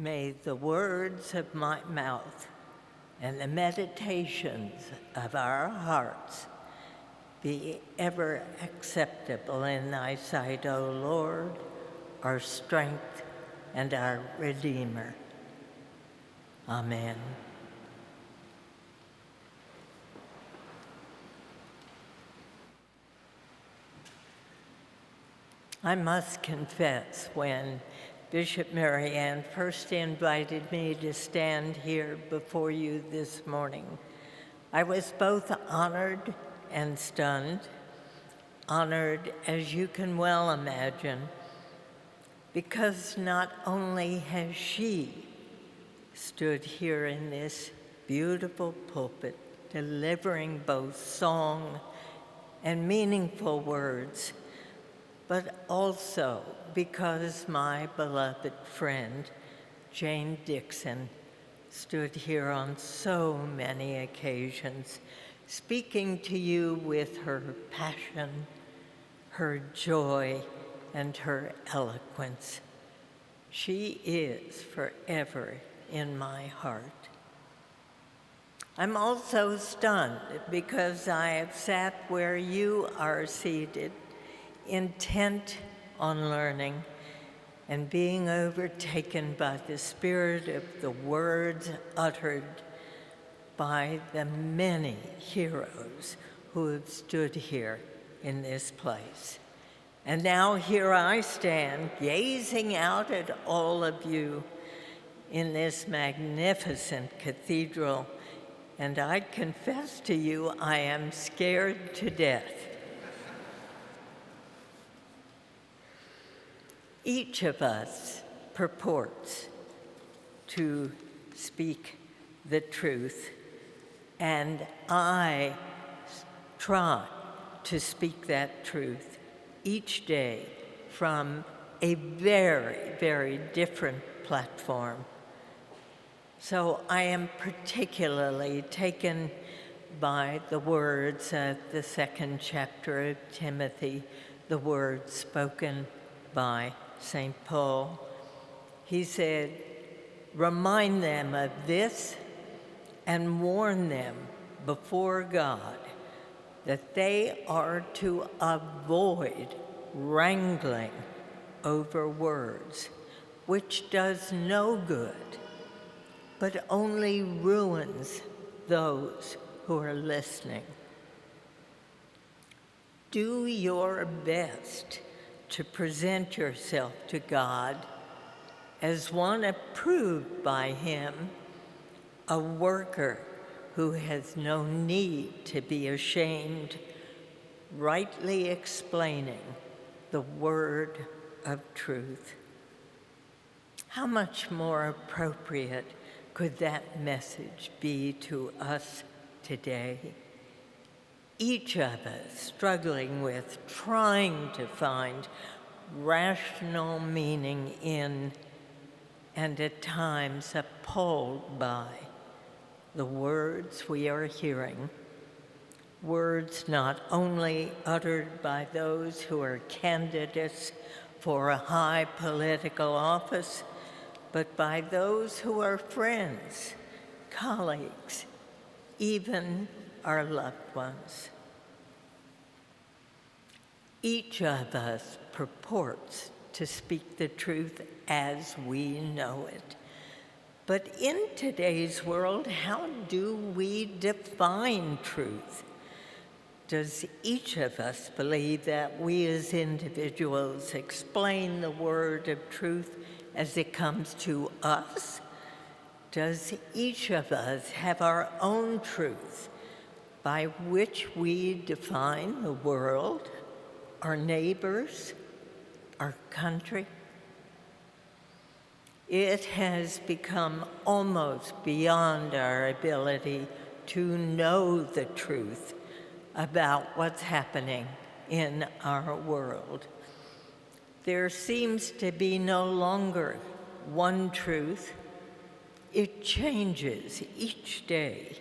May the words of my mouth and the meditations of our hearts be ever acceptable in thy sight, O Lord, our strength and our Redeemer. Amen. I must confess, when Bishop Mary Ann first invited me to stand here before you this morning, I was both honored and stunned. Honored, as you can well imagine, because not only has she stood here in this beautiful pulpit, delivering both song and meaningful words, but also because my beloved friend, Jane Dixon, stood here on so many occasions, speaking to you with her passion, her joy, and her eloquence. She is forever in my heart. I'm also stunned because I have sat where you are seated, intent on learning and being overtaken by the spirit of the words uttered by the many heroes who have stood here in this place. And now here I stand, gazing out at all of you in this magnificent cathedral, and I confess to you, I am scared to death. Each of us purports to speak the truth, and I try to speak that truth each day from a very, very different platform. So I am particularly taken by the words of the second chapter of Timothy, the words spoken by St. Paul. He said, "Remind them of this and warn them before God that they are to avoid wrangling over words, which does no good, but only ruins those who are listening. Do your best to present yourself to God as one approved by Him, a worker who has no need to be ashamed, rightly explaining the word of truth." How much more appropriate could that message be to us today? Each of us struggling with trying to find rational meaning in, and at times appalled by, the words we are hearing. Words not only uttered by those who are candidates for a high political office, but by those who are friends, colleagues, even our loved ones. Each of us purports to speak the truth as we know it. But in today's world, how do we define truth? Does each of us believe that we as individuals explain the word of truth as it comes to us? Does each of us have our own truth by which we define the world, our neighbors, our country? It has become almost beyond our ability to know the truth about what's happening in our world. There seems to be no longer one truth. It changes each day,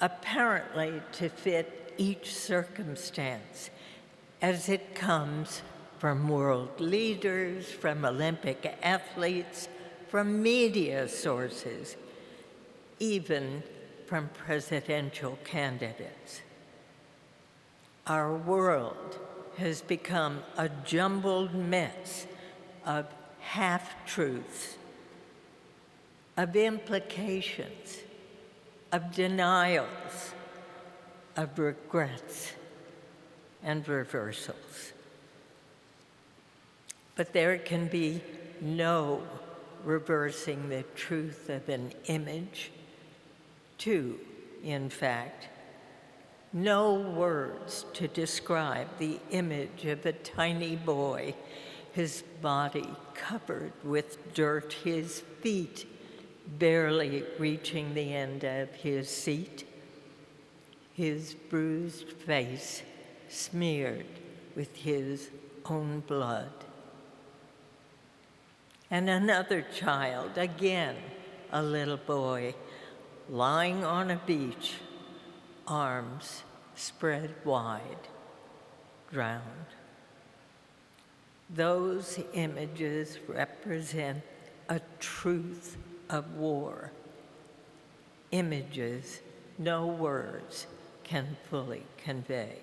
apparently to fit each circumstance, as it comes from world leaders, from Olympic athletes, from media sources, even from presidential candidates. Our world has become a jumbled mess of half-truths, of implications, of denials, of regrets and reversals. But there can be no reversing the truth of an image, in fact, no words to describe the image of a tiny boy, his body covered with dirt, his feet barely reaching the end of his seat, his bruised face smeared with his own blood. And another child, again a little boy, lying on a beach, arms spread wide, drowned. Those images represent a truth of war, images no words can fully convey.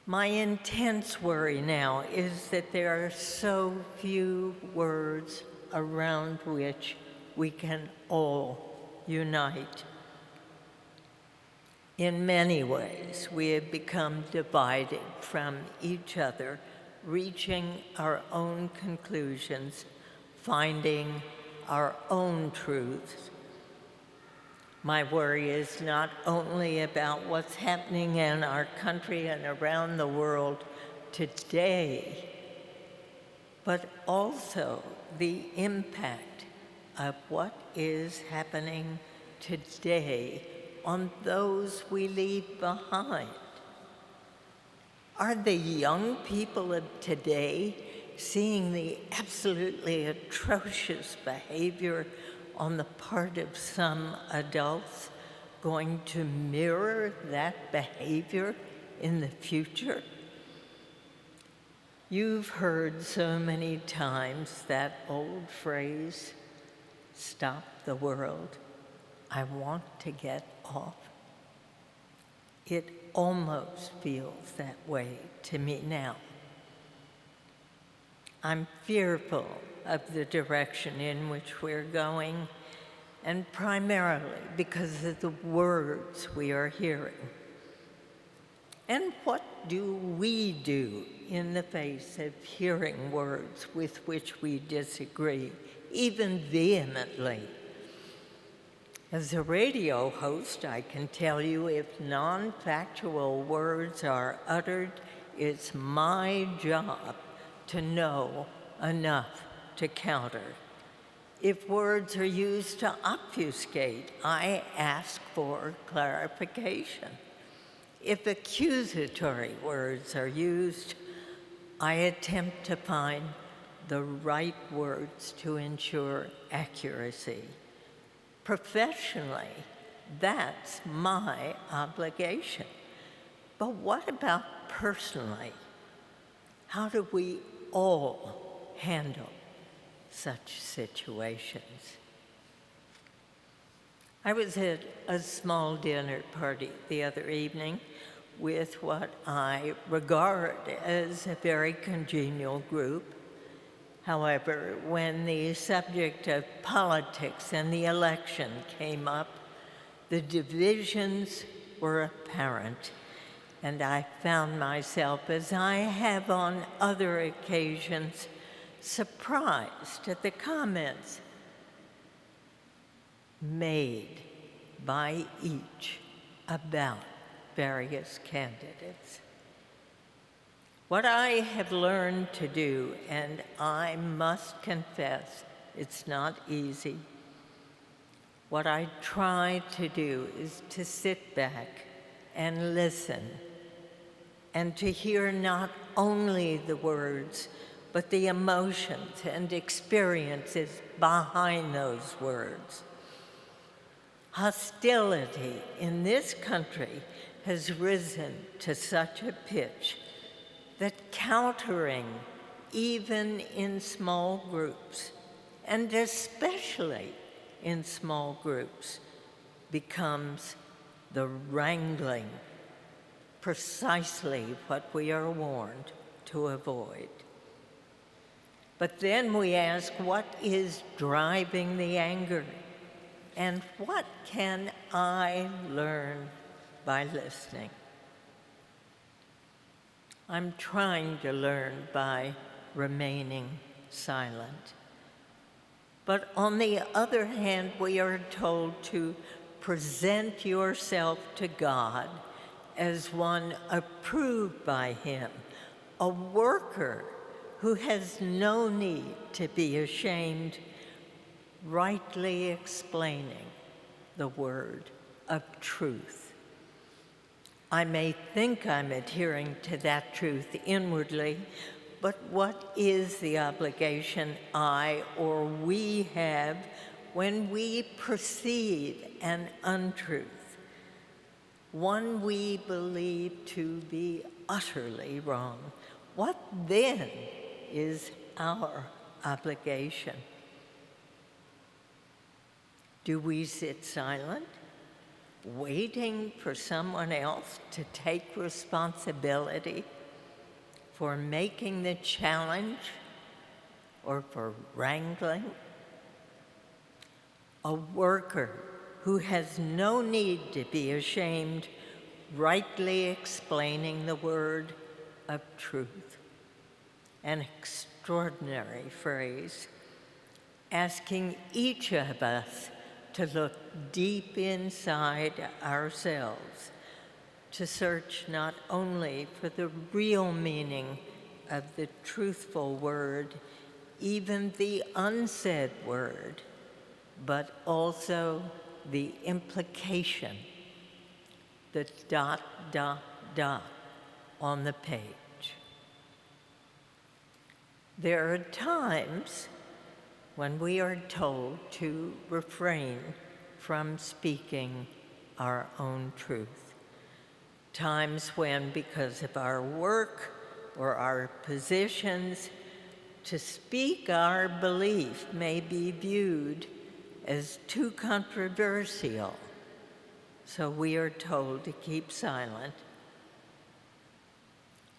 My intense worry now is that there are so few words around which we can all unite. In many ways, we have become divided from each other, reaching our own conclusions, finding our own truths. My worry is not only about what's happening in our country and around the world today, but also the impact of what is happening today on those we leave behind. Are the young people of today seeing the absolutely atrocious behavior on the part of some adults going to mirror that behavior in the future? You've heard so many times that old phrase, "Stop the world, I want to get off." It almost feels that way to me now. I'm fearful of the direction in which we're going, and primarily because of the words we are hearing. And what do we do in the face of hearing words with which we disagree, even vehemently? As a radio host, I can tell you if non-factual words are uttered, it's my job to know enough to counter. If words are used to obfuscate, I ask for clarification. If accusatory words are used, I attempt to find the right words to ensure accuracy. Professionally, that's my obligation. But what about personally? How do we all handle such situations? I was at a small dinner party the other evening with what I regard as a very congenial group. However, when the subject of politics and the election came up, the divisions were apparent, and I found myself, as I have on other occasions, surprised at the comments made by each about various candidates. What I have learned to do, and I must confess it's not easy, what I try to do is to sit back and listen, and to hear not only the words, but the emotions and experiences behind those words. Hostility in this country has risen to such a pitch that countering even in small groups, and especially in small groups, becomes the wrangling, precisely what we are warned to avoid. But then we ask, what is driving the anger? And what can I learn by listening? I'm trying to learn by remaining silent. But on the other hand, we are told to present yourself to God as one approved by Him, a worker who has no need to be ashamed, rightly explaining the word of truth. I may think I'm adhering to that truth inwardly, but what is the obligation I or we have when we perceive an untruth, one we believe to be utterly wrong? What then is our obligation? Do we sit silent, waiting for someone else to take responsibility for making the challenge or for wrangling? A worker who has no need to be ashamed, rightly explaining the word of truth. An extraordinary phrase, asking each of us to look deep inside ourselves, to search not only for the real meaning of the truthful word, even the unsaid word, but also the implication, the ... on the page. There are times when we are told to refrain from speaking our own truth. Times when, because of our work or our positions, to speak our belief may be viewed as too controversial, so we are told to keep silent.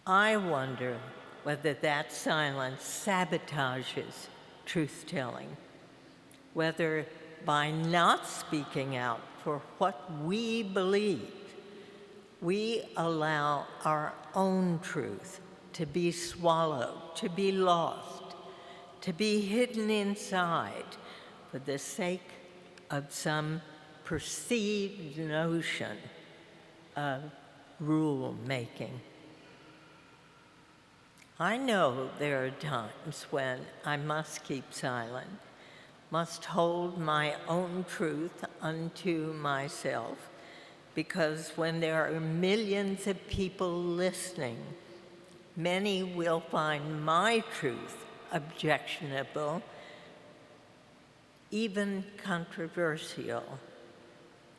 I wonder whether that silence sabotages truth-telling, whether by not speaking out for what we believe, we allow our own truth to be swallowed, to be lost, to be hidden inside for the sake of some perceived notion of rule-making. I know there are times when I must keep silent, must hold my own truth unto myself, because when there are millions of people listening, many will find my truth objectionable, even controversial,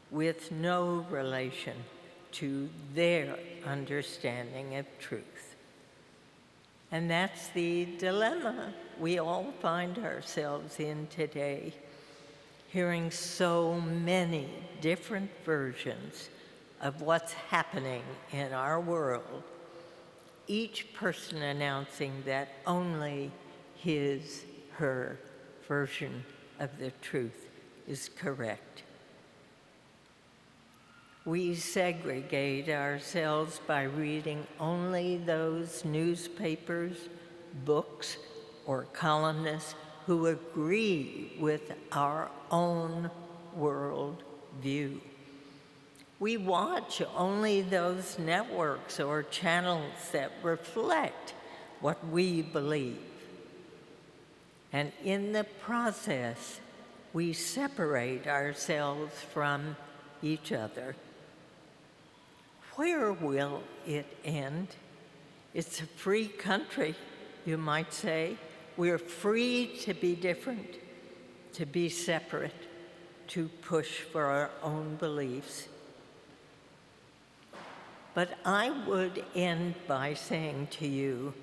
with no relation to their understanding of truth. And that's the dilemma we all find ourselves in today, hearing so many different versions of what's happening in our world, each person announcing that only his, her version of the truth is correct. We segregate ourselves by reading only those newspapers, books, or columnists who agree with our own world view. We watch only those networks or channels that reflect what we believe. And in the process, we separate ourselves from each other. Where will it end? It's a free country, you might say. We're free to be different, to be separate, to push for our own beliefs. But I would end by saying to you,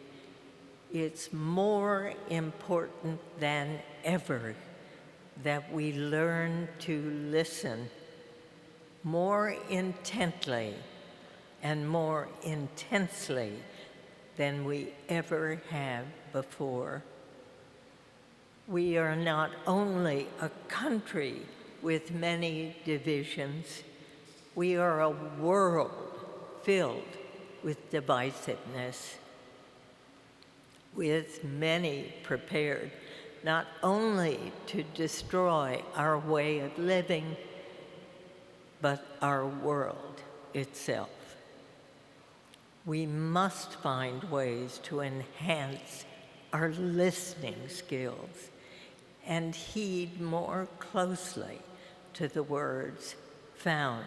It's more important than ever that we learn to listen more intently and more intensely than we ever have before. We are not only a country with many divisions, we are a world filled with divisiveness, with many prepared not only to destroy our way of living, but our world itself. We must find ways to enhance our listening skills and heed more closely to the words found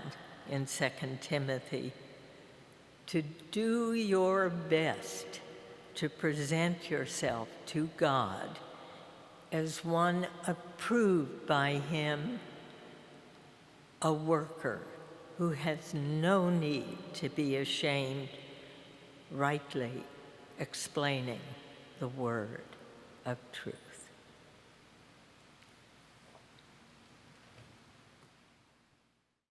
in 2 Timothy, to do your best to present yourself to God as one approved by Him, a worker who has no need to be ashamed, rightly explaining the word of truth.